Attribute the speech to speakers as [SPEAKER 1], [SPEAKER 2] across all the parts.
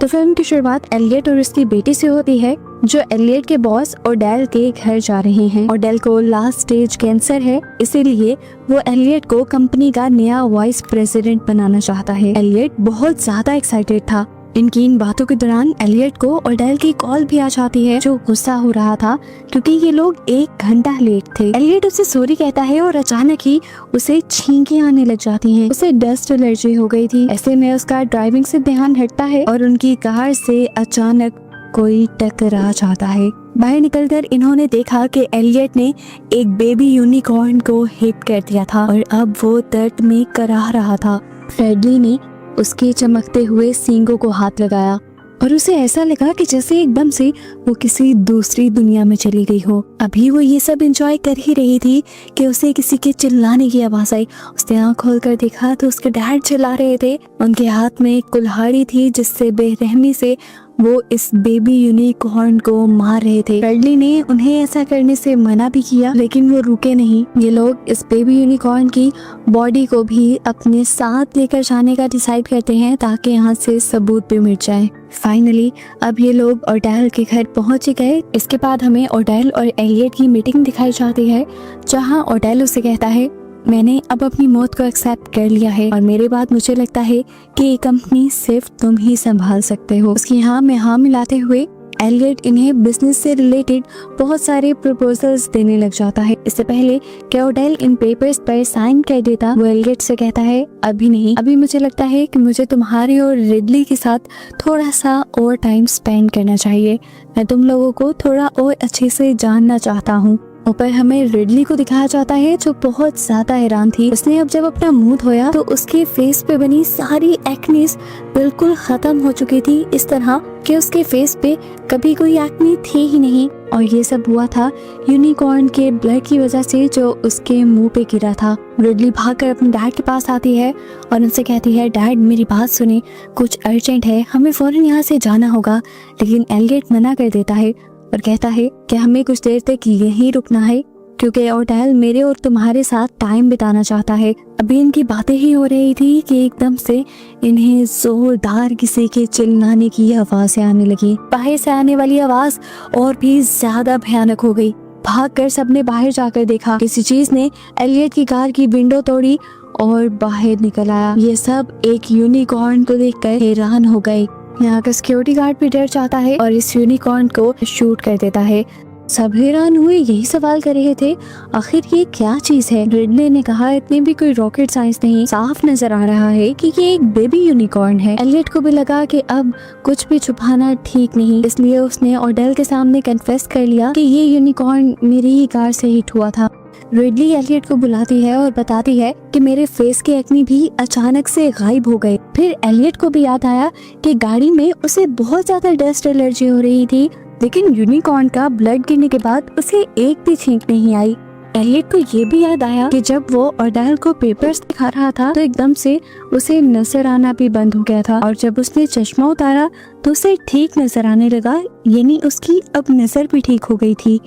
[SPEAKER 1] तो फिल्म की शुरुआत एलियट और उसकी बेटी से होती है, जो एलियट के बॉस ओडेल के घर जा रहे हैं। ओडेल को लास्ट स्टेज कैंसर है, इसीलिए वो एलियट को कंपनी का नया वाइस प्रेसिडेंट बनाना चाहता है। एलियट बहुत ज्यादा एक्साइटेड था। इनकी इन बातों के दौरान एलियट को ओडेल की कॉल भी आ जाती है, जो गुस्सा हो रहा था क्योंकि ये लोग 1 घंटा लेट थे। एलियट उसे सॉरी कहता है और अचानक ही उसे छींकें आने लग जाती हैं। उसे डस्ट एलर्जी हो गई थी। ऐसे में उसका ड्राइविंग से ध्यान हटता है और उनकी कार से अचानक कोई टकरा जाता है। बाहर निकलकर इन्होंने देखा कि एलियट ने एक बेबी यूनिकॉर्न को हिट कर दिया था और अब वो दर्द में कराह रहा था। फ्रेडली ने उसके चमकते हुए सींगों को हाथ लगाया और उसे ऐसा लगा कि जैसे एकदम से वो किसी दूसरी दुनिया में चली गई हो। अभी वो ये सब एंजॉय कर ही रही थी कि उसे किसी के चिल्लाने की आवाज आई। उसने आँख खोलकर देखा तो उसके डैड चिल्ला रहे थे। उनके हाथ में एक कुल्हाड़ी थी जिससे बेरहमी से वो इस बेबी यूनिकॉर्न को मार रहे थे। फ्रेडली ने उन्हें ऐसा करने से मना भी किया, लेकिन वो रुके नहीं। ये लोग इस बेबी यूनिकॉर्न की बॉडी को भी अपने साथ लेकर जाने का डिसाइड करते हैं ताकि यहाँ से सबूत भी मिट जाए। फाइनली अब ये लोग ओडेल के घर पहुंच गए। इसके बाद हमें ओडेल और एलियट की मीटिंग दिखाई जाती है, जहाँ ओडेल उसे कहता है, मैंने अब अपनी मौत को एक्सेप्ट कर लिया है और मेरे बाद मुझे लगता है कि ये कंपनी सिर्फ तुम ही संभाल सकते हो। उसकी हाँ में हाँ मिलाते हुए एलियट इन्हें बिजनेस से रिलेटेड बहुत सारे प्रपोजल्स देने लग जाता है। इससे पहले कि ओडेल इन पेपर्स पर साइन कर देता, वो एलियट से कहता है, अभी नहीं, अभी मुझे लगता है कि मुझे तुम्हारे और रिडली के साथ थोड़ा सा और टाइम स्पेंड करना चाहिए। मैं तुम लोगों को थोड़ा और अच्छे से जानना चाहता हूँ। ऊपर हमें रिडली को दिखाया जाता है, जो बहुत ज्यादा हैरान थी। उसने अब जब अपना मुंह धोया तो उसके फेस पे बनी सारी एक्नीज बिल्कुल खत्म हो चुकी थी, इस तरह कि उसके फेस पे कभी कोई एक्नी थी ही नहीं। और ये सब हुआ था यूनिकॉर्न के ब्लड की वजह से जो उसके मुंह पे गिरा था। रिडली भागकर अपने डैड के पास आती है और उनसे कहती है, डैड मेरी बात सुने, कुछ अर्जेंट है, हमें फौरन यहाँ से जाना होगा। लेकिन एलियट मना कर देता है और कहता है कि हमें कुछ देर तक यहीं रुकना है क्योंकि ओडेल मेरे और तुम्हारे साथ टाइम बिताना चाहता है। अभी इनकी बातें ही हो रही थी कि एकदम से इन्हें जोरदार किसी के चिल्लाने की आवाज़ें आने लगी। बाहर से आने वाली आवाज़ और भी ज्यादा भयानक हो गई। भागकर सबने बाहर जाकर देखा, किसी चीज ने एलियट की कार की विंडो तोड़ी और बाहर निकल आया। ये सब एक यूनिकॉर्न को देखकर हैरान हो गए। यहाँ का सिक्योरिटी गार्ड भी डर जाता है और इस यूनिकॉर्न को शूट कर देता है। सब हैरान हुए, यही सवाल कर रहे थे, आखिर ये क्या चीज है। रिडले ने कहा, इतनी भी कोई रॉकेट साइंस नहीं, साफ नजर आ रहा है कि ये एक बेबी यूनिकॉर्न है। एलियट को भी लगा कि अब कुछ भी छुपाना ठीक नहीं, इसलिए उसने ओडेल के सामने कन्फेस कर लिया कि ये यूनिकॉर्न मेरी ही कार से हिट हुआ था। रिडली एलियट को बुलाती है और बताती है कि मेरे फेस के एक्नी भी अचानक से गायब हो गए। फिर एलियट को भी याद आया कि गाड़ी में उसे बहुत ज्यादा डस्ट एलर्जी हो रही थी, लेकिन यूनिकॉर्न का ब्लड गिरने के बाद उसे एक भी छींक नहीं आई। एलियट को ये भी याद आया कि जब वो ओडेल को पेपर्स दिखा रहा था तो एकदम से उसे नजर आना भी बंद हो गया था, और जब उसने चश्मा उतारा तो उसे ठीक नजर आने लगा, यानी उसकी अब नजर भी ठीक हो गई थी।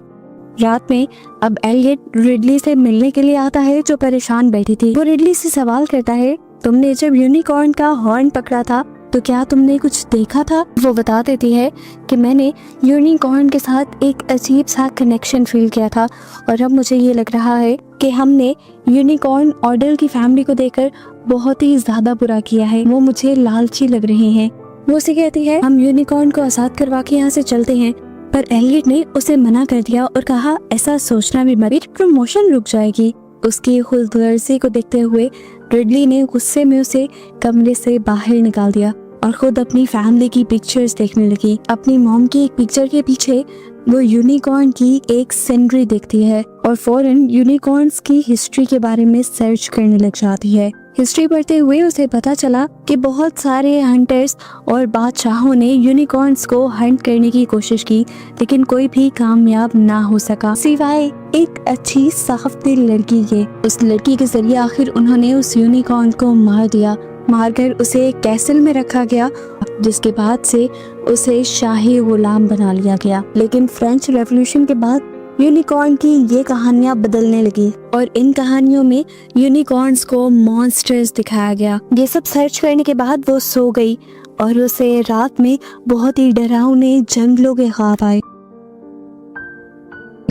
[SPEAKER 1] रात में अब एलियट रिडली से मिलने के लिए आता है, जो परेशान बैठी थी। वो रिडली से सवाल करता है, तुमने जब यूनिकॉर्न का हॉर्न पकड़ा था तो क्या तुमने कुछ देखा था? वो बता देती है कि मैंने यूनिकॉर्न के साथ एक अजीब सा कनेक्शन फील किया था और अब मुझे ये लग रहा है कि हमने यूनिकॉर्न ओडेल की फैमिली को देखकर बहुत ही ज्यादा बुरा किया है। वो मुझे लालची लग रहे हैं। वो उसे कहती है, हम यूनिकॉर्न को आजाद करवा के यहाँ से चलते हैं, पर एलियट ने उसे मना कर दिया और कहा, ऐसा सोचना भी मत, प्रमोशन रुक जाएगी। उसकी खुदगर्जी को देखते हुए रिडली ने गुस्से में उसे कमरे से बाहर निकाल दिया और खुद अपनी फैमिली की पिक्चर्स देखने लगी। अपनी मॉम की एक पिक्चर के पीछे वो यूनिकॉर्न की एक सीनरी देखती है और फौरन यूनिकॉर्न्स की हिस्ट्री के बारे में सर्च करने लग जाती है। हिस्ट्री पढ़ते हुए उसे पता चला कि बहुत सारे हंटर्स और बादशाहों ने यूनिकॉर्न्स को हंट करने की कोशिश की, लेकिन कोई भी कामयाब ना हो सका सिवाय एक अच्छी साफ दिल लड़की के। उस लड़की के जरिए आखिर उन्होंने उस यूनिकॉर्न को मार दिया। मारकर उसे एक कैसल में रखा गया, जिसके बाद से उसे शाही गुलाम बना लिया गया। लेकिन फ्रेंच रेवोल्यूशन के बाद यूनिकॉर्न की ये कहानियां बदलने लगी और इन कहानियों में यूनिकॉर्न्स को मॉन्स्टर्स दिखाया गया। ये सब सर्च करने के बाद वो सो गई और उसे रात में बहुत ही डरावने जंगलों के ख्वाब आए।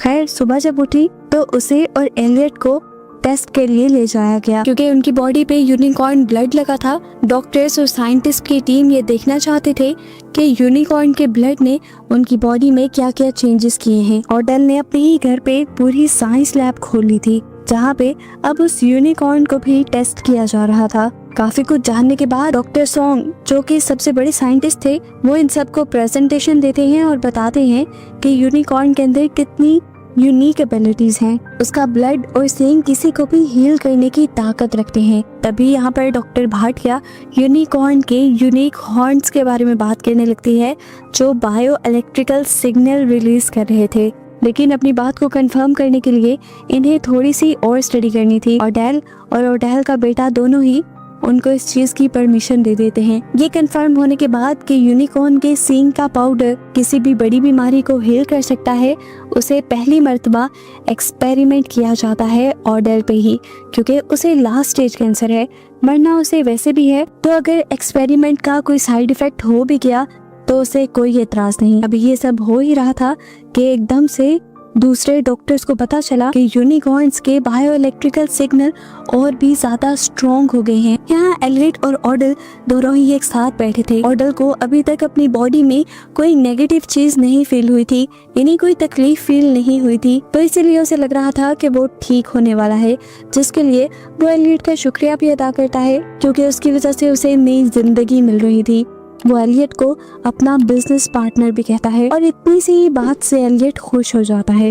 [SPEAKER 1] खैर सुबह जब उठी तो उसे और एलियट को टेस्ट के लिए ले जाया गया, क्योंकि उनकी बॉडी पे यूनिकॉर्न ब्लड लगा था। डॉक्टर्स और साइंटिस्ट की टीम ये देखना चाहते थे कि यूनिकॉर्न के ब्लड ने उनकी बॉडी में क्या क्या चेंजेस किए हैं। ऑडेल ने अपने ही घर पे पूरी साइंस लैब खोल ली थी, जहाँ पे अब उस यूनिकॉर्न को भी टेस्ट किया जा रहा था। काफी कुछ जानने के बाद डॉक्टर सॉन्ग, जो कि सबसे बड़े साइंटिस्ट थे, वो इन सबको प्रेजेंटेशन देते हैं और बताते हैं कि यूनिकॉर्न के अंदर कितनी यूनिक एबिलिटीज हैं। उसका ब्लड और सींग किसी को भी हील करने की ताकत रखते हैं। तभी यहाँ पर डॉक्टर भाटिया यूनिकॉर्न के यूनिक हॉर्न्स के बारे में बात करने लगती है, जो बायो इलेक्ट्रिकल सिग्नल रिलीज कर रहे थे। लेकिन अपनी बात को कंफर्म करने के लिए इन्हें थोड़ी सी और स्टडी करनी थी। ऑडेल और ऑडेल का बेटा दोनों ही उनको इस चीज की परमिशन दे देते हैं। ये कंफर्म होने के बाद कि यूनिकॉर्न के सींग का पाउडर किसी भी बड़ी बीमारी को हील कर सकता है, उसे पहली मर्तबा एक्सपेरिमेंट किया जाता है ऑडेल पे ही, क्योंकि उसे लास्ट स्टेज कैंसर है, मरना उसे वैसे भी है। तो अगर एक्सपेरिमेंट का कोई साइड इफेक्ट हो भी गया तो उसे कोई एतराज नहीं। अभी ये सब हो ही रहा था कि एकदम से दूसरे डॉक्टर्स को पता चला कि यूनिकॉर्न्स के बायो इलेक्ट्रिकल सिग्नल और भी ज्यादा स्ट्रॉन्ग हो गए हैं। यहाँ एलियट और ऑडेल दोनों ही एक साथ बैठे थे। ऑडेल को अभी तक अपनी बॉडी में कोई नेगेटिव चीज नहीं फील हुई थी, यानी कोई तकलीफ फील नहीं हुई थी, तो इसीलिए उसे लग रहा था कि वो ठीक होने वाला है, जिसके लिए वो एलियट का शुक्रिया भी अदा करता है, क्योंकि उसकी वजह से उसे नई जिंदगी मिल रही थी। वो एलियट को अपना बिजनेस पार्टनर भी कहता है और इतनी सी बात से एलियट खुश हो जाता है।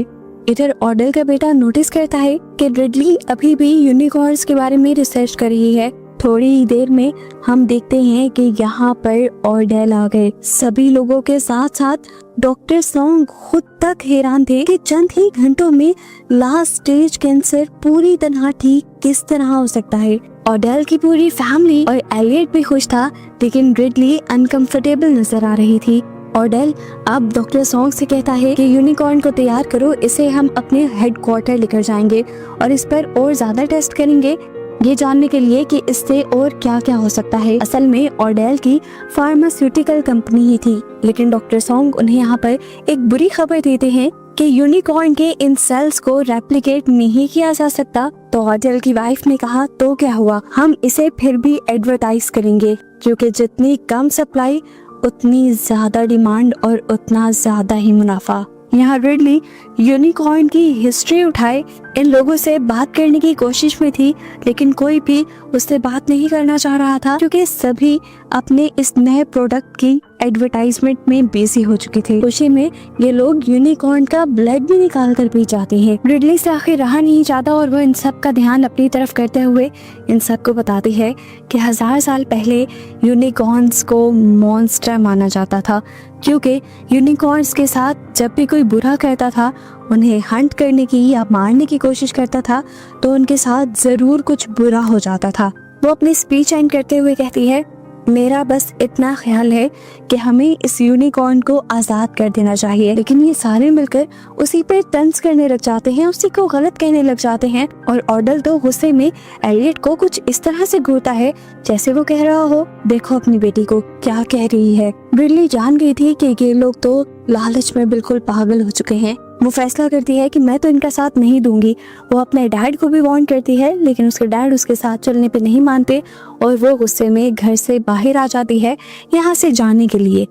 [SPEAKER 1] इधर ऑडेल का बेटा नोटिस करता है कि रिडली अभी भी यूनिकॉर्न्स के बारे में रिसर्च कर रही है। थोड़ी ही देर में हम देखते हैं कि यहाँ पर ऑडेल आ गए। सभी लोगों के साथ साथ डॉक्टर सॉन्ग खुद तक हैरान थे कि चंद ही घंटों में लास्ट स्टेज कैंसर पूरी तरह ठीक किस तरह हो सकता है। ऑडेल की पूरी फैमिली और एलियट भी खुश था, लेकिन रिडली अनकंफर्टेबल नजर आ रही थी। ऑडेल अब डॉक्टर सॉन्ग से कहता है कि यूनिकॉर्न को तैयार करो, इसे हम अपने हेडक्वार्टर लेकर जाएंगे और इस पर और ज्यादा टेस्ट करेंगे, ये जानने के लिए कि इससे और क्या क्या हो सकता है। असल में ऑडेल की फार्मास्यूटिकल कंपनी ही थी, लेकिन डॉक्टर सॉन्ग उन्हें यहाँ पर एक बुरी खबर देते हैं कि यूनिकॉर्न के इन सेल्स को रेप्लिकेट नहीं किया जा सकता। तो ऑडेल की वाइफ ने कहा, तो क्या हुआ, हम इसे फिर भी एडवर्टाइज करेंगे, क्योंकि जितनी कम सप्लाई उतनी ज्यादा डिमांड और उतना ज्यादा ही मुनाफा। यहाँ रिडली यूनिकॉर्न की हिस्ट्री उठाए इन लोगों से बात करने की कोशिश में थी, लेकिन कोई भी उससे बात नहीं करना चाह रहा था, क्योंकि सभी अपने इस नए प्रोडक्ट की एडवर्टाइजमेंट में बिजी हो चुके थे। खुशी में ये लोग यूनिकॉर्न का ब्लड भी निकाल कर पी जाते हैं। रिडली से आखिर रहा नहीं जाता और वो इन सब का ध्यान अपनी तरफ करते हुए इन सब को बताती है कि 1000 साल पहले यूनिकॉर्न्स को मॉन्स्टर माना जाता था, क्योंकि यूनिकॉर्न्स के साथ जब भी कोई बुरा करता था, उन्हें हंट करने की या मारने की कोशिश करता था, तो उनके साथ जरूर कुछ बुरा हो जाता था। वो अपनी स्पीच एंड करते हुए कहती है, मेरा बस इतना ख्याल है कि हमें इस यूनिकॉर्न को आज़ाद कर देना चाहिए। लेकिन ये सारे मिलकर उसी पर तंज करने लग जाते हैं, उसी को गलत कहने लग जाते हैं और ऑडेल तो गुस्से में एलियट को कुछ इस तरह से घूरता है जैसे वो कह रहा हो, देखो अपनी बेटी को क्या कह रही है। रिडली जान गई थी कि ये लोग तो लालच में बिल्कुल पागल हो चुके हैं। वो फैसला करती है कि मैं तो इनका साथ नहीं दूंगी। वो अपने डैड को भी वार्न करती है, लेकिन उसके डैड उसके साथ चलने पे नहीं मानते और वो गुस्से में घर से बाहर आ जाती है यहाँ से जाने के लिए।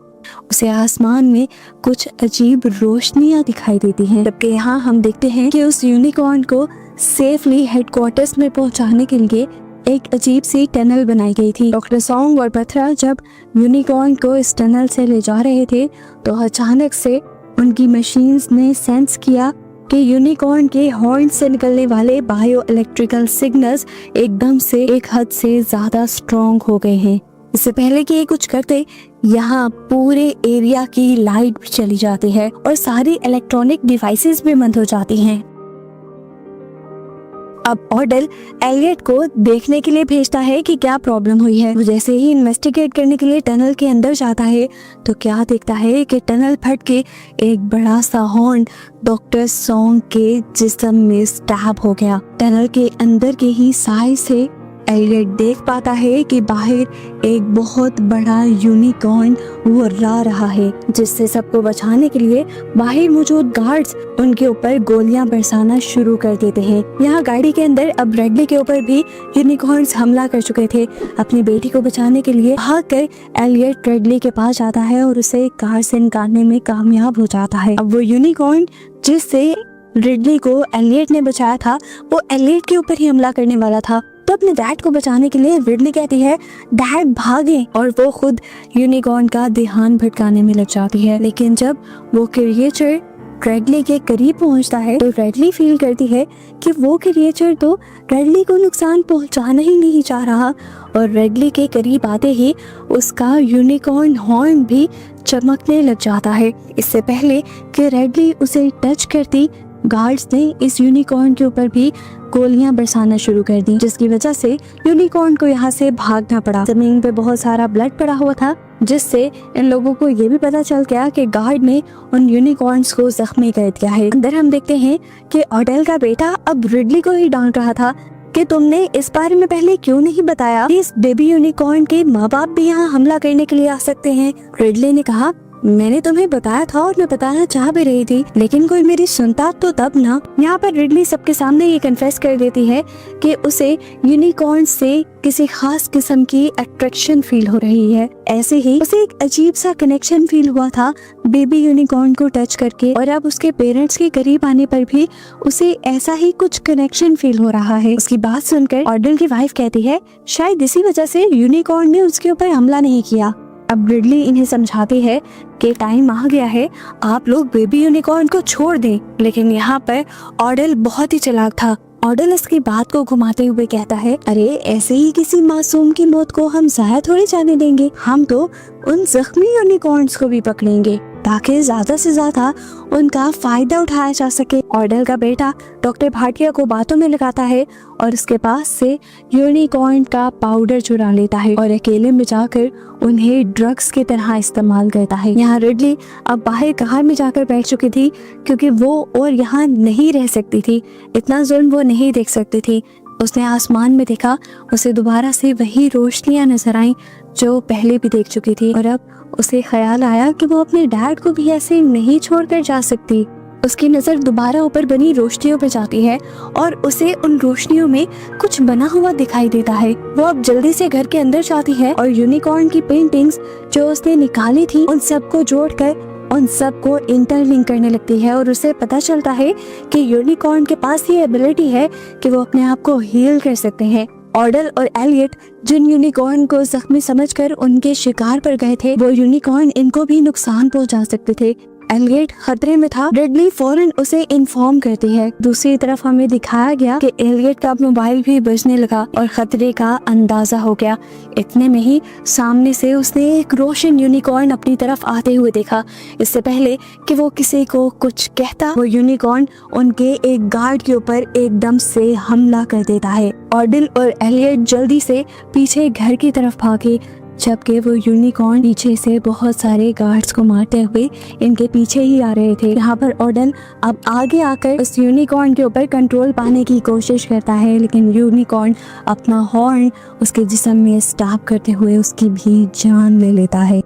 [SPEAKER 1] उसे आसमान में कुछ अजीब रोशनियां दिखाई देती हैं, जबकि यहाँ हम देखते हैं कि उस यूनिकॉर्न को सेफली हेडक्वार्टर्स में पहुंचाने के लिए एक अजीब सी टनल बनाई गई थी। डॉक्टर सॉन्ग और बथरा जब यूनिकॉर्न को इस टनल से ले जा रहे थे, तो अचानक से उनकी मशीन्स ने सेंस किया कि यूनिकॉर्न के हॉर्न से निकलने वाले बायो इलेक्ट्रिकल सिग्नल्स एकदम से एक हद से ज्यादा स्ट्रॉन्ग हो गए हैं। इससे पहले कि ये कुछ करते, यहाँ पूरे एरिया की लाइट भी चली जाती है और सारी इलेक्ट्रॉनिक डिवाइसेस भी बंद हो जाती हैं। अब ऑडेल एलियट को देखने के लिए भेजता है कि क्या प्रॉब्लम हुई है। वो जैसे ही इन्वेस्टिगेट करने के लिए टनल के अंदर जाता है, तो क्या देखता है कि टनल फट के एक बड़ा सा हॉर्न डॉक्टर सॉन्ग के जिस्म में स्टैब हो गया। टनल के अंदर के ही साय से एलियट देख पाता है कि बाहर एक बहुत बड़ा यूनिकॉर्न उड़ा रहा है, जिससे सबको बचाने के लिए बाहर मौजूद गार्ड्स उनके ऊपर गोलियां बरसाना शुरू कर देते हैं। यहाँ गाड़ी के अंदर अब रेडली के ऊपर भी यूनिकॉर्न्स हमला कर चुके थे। अपनी बेटी को बचाने के लिए भागकर एलियट रेडली के पास जाता है और उसे कार से निकालने में कामयाब हो जाता है। अब वो यूनिकॉर्न जिससे रिडली को एलियट ने बचाया था, वो एलियट के ऊपर ही हमला करने वाला था। तो अपने डैड को बचाने के लिए रिडली कहती है डैड भागे, और वो खुद यूनिकॉर्न का ध्यान भटकाने में लग जाती है। लेकिन जब वो क्रिएचर रेडली के करीब पहुंचता है तो रेडली फील करती है कि वो क्रिएचर तो रेडली को नुकसान पहुंचाना ही नहीं चाह रहा, और रेडली के करीब आते ही उसका यूनिकॉर्न हॉर्न भी चमकने लग जाता है। इससे पहले कि रेडली उसे टच करती, गार्ड्स ने इस यूनिकॉर्न के ऊपर भी गोलियां बरसाना शुरू कर दी, जिसकी वजह से यूनिकॉर्न को यहाँ से भागना पड़ा। जमीन पे बहुत सारा ब्लड पड़ा हुआ था, जिससे इन लोगों को ये भी पता चल गया कि गार्ड ने उन यूनिकॉर्न्स को जख्मी कर दिया है। अंदर हम देखते हैं कि ऑडेल का बेटा अब रिडली को ही डांट रहा था कि तुमने इस बारे में पहले क्यों नहीं बताया कि इस बेबी यूनिकॉर्न के माँ बाप भी यहाँ हमला करने के लिए आ सकते हैं। रिडली ने कहा मैंने तुम्हें बताया था और मैं बताना चाह भी रही थी, लेकिन कोई मेरी सुनता तो तब ना। यहाँ पर रिडली सबके सामने ये कन्फेस कर देती है कि उसे यूनिकॉर्न से किसी खास किस्म की अट्रैक्शन फील हो रही है। ऐसे ही उसे एक अजीब सा कनेक्शन फील हुआ था बेबी यूनिकॉर्न को टच करके, और अब उसके पेरेंट्स के करीब आने पर भी उसे ऐसा ही कुछ कनेक्शन फील हो रहा है। उसकी बात सुनकर ऑडेल की वाइफ कहती है शायद इसी वजह से यूनिकॉर्न ने उसके ऊपर हमला नहीं किया। अब रिडली इन्हें समझाती है कि टाइम आ गया है, आप लोग बेबी यूनिकॉर्न को छोड़ दें। लेकिन यहाँ पर ऑडेल बहुत ही चालाक था। ऑडेल इसकी बात को घुमाते हुए कहता है अरे ऐसे ही किसी मासूम की मौत को हम जाया थोड़ी जाने देंगे, हम तो उन जख्मी यूनिकॉर्न्स को भी पकड़ेंगे ताकि ज्यादा से ज्यादा उनका फायदा उठाया जा सके। ऑडेल का बेटा डॉक्टर भाटिया को बातों में लगाता है और उसके पास से यूनिकॉर्न का पाउडर चुरा लेता है और अकेले में जाकर उन्हें ड्रग्स की तरह इस्तेमाल करता है। यहाँ रिडली अब बाहर कार में जाकर बैठ चुकी थी, क्योंकि वो और यहाँ नहीं रह सकती थी, इतना जुल्म वो नहीं देख सकती थी। उसने आसमान में देखा, उसे दोबारा से वही रोशनियां नजर आई जो पहले भी देख चुकी थी, और अब उसे ख्याल आया कि वो अपने डैड को भी ऐसे नहीं छोड़कर जा सकती। उसकी नजर दोबारा ऊपर बनी रोशनियों पर जाती है और उसे उन रोशनियों में कुछ बना हुआ दिखाई देता है। वो अब जल्दी से घर के अंदर जाती है और यूनिकॉर्न की पेंटिंग्स जो उसने निकाली थी उन सबको जोड़कर उन सबको इंटरलिंक करने लगती है, और उसे पता चलता है कि यूनिकॉर्न के पास ये एबिलिटी है कि वो अपने आप को हील कर सकते हैं। ऑडेल और एलियट जिन यूनिकॉर्न को जख्मी समझकर उनके शिकार पर गए थे, वो यूनिकॉर्न इनको भी नुकसान पहुंचा सकते थे। एलियट खतरे में था, रिडली फौरन उसे इन्फॉर्म करती है। दूसरी तरफ हमें दिखाया गया कि एलियट का मोबाइल भी बजने लगा और खतरे का अंदाजा हो गया। इतने में ही सामने से उसने एक रोशन यूनिकॉर्न अपनी तरफ आते हुए देखा। इससे पहले कि वो किसी को कुछ कहता, वो यूनिकॉर्न उनके एक गार्ड के ऊपर एकदम से हमला कर देता है। ऑडेल और एलियट जल्दी से पीछे घर की तरफ भागे, जबकि वो यूनिकॉर्न पीछे से बहुत सारे गार्ड्स को मारते हुए इनके पीछे ही आ रहे थे। यहाँ पर ऑडेल अब आगे आकर उस यूनिकॉर्न के ऊपर कंट्रोल पाने की कोशिश करता है, लेकिन यूनिकॉर्न अपना हॉर्न उसके जिस्म में स्टॉप करते हुए उसकी भी जान ले लेता है।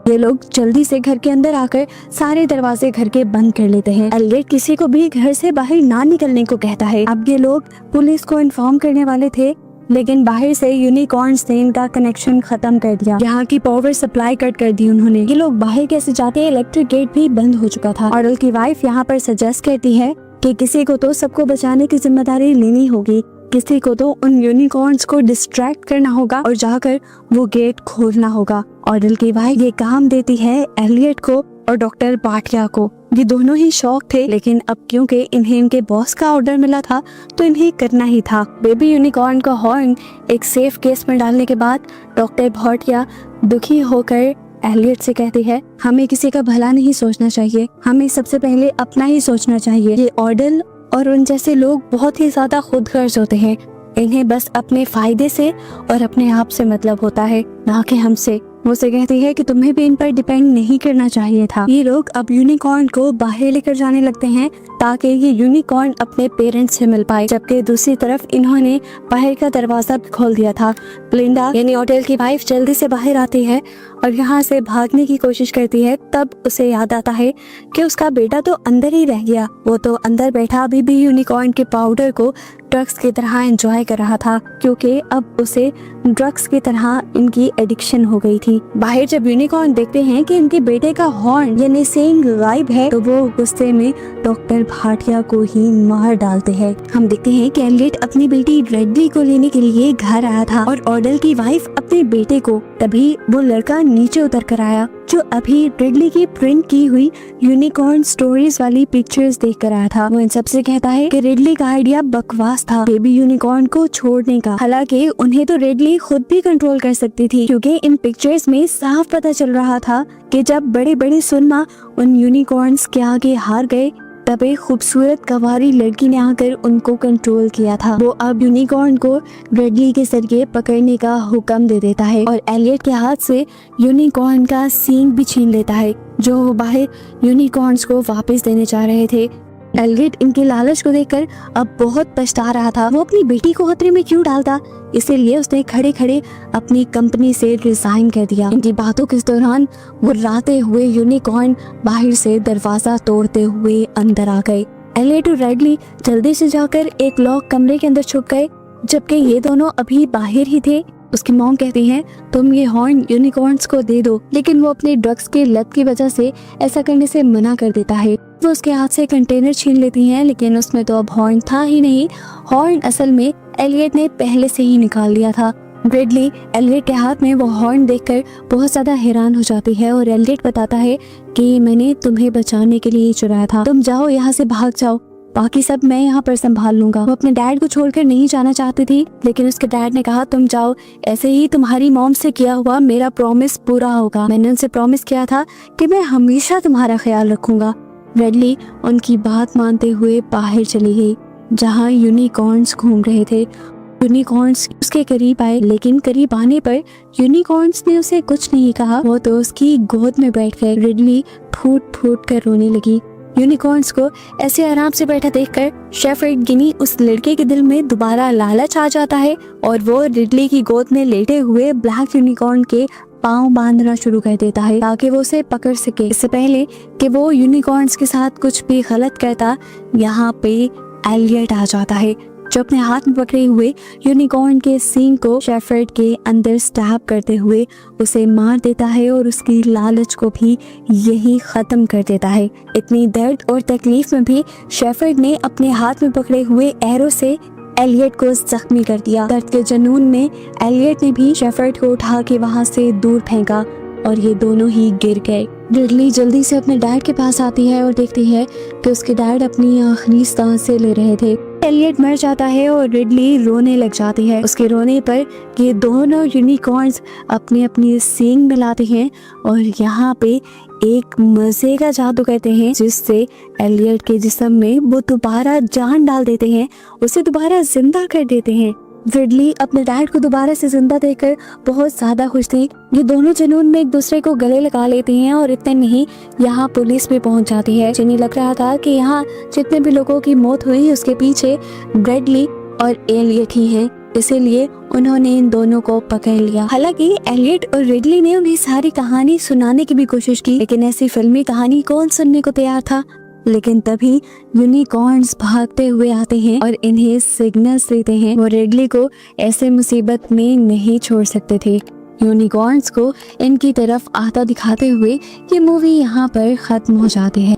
[SPEAKER 1] ये लोग जल्दी से घर के अंदर आकर सारे दरवाजे घर के बंद कर लेते हैं। एलियट किसी को भी घर से बाहर ना निकलने को कहता है। अब ये लोग पुलिस को इन्फॉर्म करने वाले थे, लेकिन बाहर से यूनिकॉर्न्स ने इनका कनेक्शन खत्म कर दिया। यहाँ की पावर सप्लाई कट कर दी उन्होंने। ये लोग बाहर कैसे जाते हैं, इलेक्ट्रिक गेट भी बंद हो चुका था। ऑडेल की वाइफ यहाँ पर सजेस्ट करती है कि किसी को तो सबको बचाने की जिम्मेदारी लेनी होगी, किसी को तो उन यूनिकॉर्न्स को डिस्ट्रैक्ट करना होगा और जाकर वो गेट खोलना होगा। ऑडेल की वाइफ ये काम देती है एलियट को और डॉक्टर भाटिया को। ये दोनों ही शौक थे, लेकिन अब क्योंकि इन्हें इनके बॉस का ऑर्डर मिला था तो इन्हें करना ही था। बेबी यूनिकॉर्न का हॉर्न एक सेफ केस में डालने के बाद डॉक्टर भाटिया दुखी होकर एलियट से कहती है हमें किसी का भला नहीं सोचना चाहिए, हमें सबसे पहले अपना ही सोचना चाहिए। ये ऑडेल और उन जैसे लोग बहुत ही ज्यादा खुदगर्ज होते हैं, इन्हें बस अपने फायदे से और अपने आप से मतलब होता है, ना कि हमसे। वो उसे कहती है कि तुम्हें भी इन पर डिपेंड नहीं करना चाहिए था। ये लोग अब यूनिकॉर्न को बाहर लेकर जाने लगते हैं ताकि ये यूनिकॉर्न अपने पेरेंट्स से मिल पाए, जबकि दूसरी तरफ इन्होंने बाहर का दरवाजा खोल दिया था। ब्लिंडा यानी होटल की वाइफ जल्दी से बाहर आती है और यहाँ से भागने की कोशिश करती है। तब उसे याद आता है कि उसका बेटा तो अंदर ही रह गया। वो तो अंदर बैठा अभी भी यूनिकॉर्न के पाउडर को ड्रग्स की तरह एंजॉय कर रहा था, क्योंकि अब उसे ड्रग्स की तरह इनकी एडिक्शन हो गई थी। बाहर जब यूनिकॉर्न देखते हैं कि इनके बेटे का हॉर्न यानी सींग गायब है, तो वो गुस्से में डॉक्टर भाटिया को ही मार डालते हैं। हम देखते हैं कि एलियट अपनी बेटी रेडली को लेने के लिए घर आया था और ऑर्डल की वाइफ अपने बेटे को। तभी वो लड़का नीचे उतर कर आया जो अभी रेडली की प्रिंट की हुई यूनिकॉर्न स्टोरीज वाली पिक्चर्स देख कर आया था। वो इन सबसे कहता है कि रेडली का आइडिया बकवास था बेबी यूनिकॉर्न को छोड़ने का। हालांकि उन्हें तो रेडली खुद भी कंट्रोल कर सकती थी, क्योंकि इन पिक्चर्स में साफ पता चल रहा था कि जब बड़े बड़े सुरमा उन यूनिकॉर्न्स के आगे हार गए, तब एक खूबसूरत कवारी लड़की ने आकर उनको कंट्रोल किया था। वो अब यूनिकॉर्न को रेडली के जरिए पकड़ने का हुक्म दे देता है और एलियट के हाथ से यूनिकॉर्न का सींग भी छीन लेता है, जो वो बाहर यूनिकॉर्न्स को वापस देने जा रहे थे। एलियट इनके लालच को देखकर अब बहुत पछता रहा था। वो अपनी बेटी को खतरे में क्यों डालता, इसीलिए उसने खड़े खड़े अपनी कंपनी से रिजाइन कर दिया। इनकी बातों के दौरान गुर्राते हुए यूनिकॉर्न बाहर से दरवाजा तोड़ते हुए अंदर आ गए। एलियट और रेडली जल्दी से जाकर एक लॉक कमरे के अंदर छुप गए, जबकि ये दोनों अभी बाहर ही थे। उसकी मॉम कहती है तुम ये हॉर्न यूनिकॉर्न्स को दे दो, लेकिन वो अपने ड्रग्स के लत की वजह से ऐसा करने से मना कर देता है। वो उसके हाथ से कंटेनर छीन लेती हैं, लेकिन उसमें तो अब हॉर्न था ही नहीं। हॉर्न असल में एलियट ने पहले से ही निकाल लिया था। रेडली एलियट के हाथ में वो हॉर्न देखकर बहुत ज्यादा हैरान हो जाती है और एलियट बताता है कि मैंने तुम्हें बचाने के लिए ही चुराया था, तुम जाओ यहाँ से, भाग जाओ, बाकी सब मैं यहाँ पर संभाल लूंगा। वो अपने डैड को छोड़कर नहीं जाना चाहती थी, लेकिन उसके डैड ने कहा तुम जाओ, ऐसे ही तुम्हारी मॉम से किया हुआ मेरा प्रॉमिस पूरा होगा। मैंने उनसे प्रॉमिस किया था कि मैं हमेशा तुम्हारा ख्याल रखूंगा। रेडली उनकी बात मानते हुए बाहर चली गई, जहाँ यूनिकॉर्न्स घूम रहे थे। यूनिकॉर्न्स उसके करीब आए, लेकिन करीब आने पर यूनिकॉर्न्स ने उसे कुछ नहीं कहा। वो तो उसकी गोद में बैठ गए। रेडली फूट फूट कर रोने लगी। यूनिकॉर्न्स को ऐसे आराम से बैठा देखकर शेफर्ड गिनी उस लड़के के दिल में दोबारा लालच आ जाता है और वो रिडली की गोद में लेटे हुए ब्लैक यूनिकॉर्न के पांव बांधना शुरू कर देता है ताकि वो उसे पकड़ सके। इससे पहले कि वो यूनिकॉर्न्स के साथ कुछ भी गलत करता, यहाँ पे एलियट आ जाता है जो अपने हाथ में पकड़े हुए यूनिकॉर्न के सींग को शेफर्ड के अंदर स्टैब करते हुए उसे मार देता है और उसकी लालच को भी यही खत्म कर देता है। इतनी दर्द और तकलीफ में भी शेफर्ड ने अपने हाथ में पकड़े हुए एरो से एलियट को जख्मी कर दिया। दर्द के जुनून में एलियट ने भी शेफर्ड को उठा के वहाँ से दूर फेंका और ये दोनों ही गिर गए। रिडली जल्दी से अपने डैड के पास आती है और देखती है कि उसके डैड अपनी आखिरी सांसें ले रहे थे। एलियट मर जाता है और रिडली रोने लग जाती है। उसके रोने पर ये दोनों यूनिकॉर्न्स अपनी अपनी सींग मिलाते हैं और यहाँ पे एक मजे का जादू करते हैं, जिससे एलियट के जिस्म में वो दोबारा जान डाल देते हैं, उसे दोबारा जिंदा कर देते हैं। रिडली अपने डैड को दोबारा से जिंदा देखकर बहुत ज्यादा खुश थी। ये दोनों जुनून में एक दूसरे को गले लगा लेते हैं और इतने नहीं, यहाँ पुलिस भी पहुंच जाती है। जिन्हें लग रहा था कि यहाँ जितने भी लोगों की मौत हुई उसके पीछे रेडली और एलियट ही हैं, इसीलिए उन्होंने इन दोनों को पकड़ लिया। हालांकि एलियट और रिडली ने उन्हें सारी कहानी सुनाने की भी कोशिश की, लेकिन ऐसी फिल्मी कहानी कौन सुनने को तैयार था। लेकिन तभी यूनिकॉर्न्स भागते हुए आते हैं और इन्हें सिग्नल्स देते हैं। वो रिडली को ऐसे मुसीबत में नहीं छोड़ सकते थे। यूनिकॉर्न्स को इनकी तरफ आता दिखाते हुए ये मूवी यहाँ पर खत्म हो जाती है।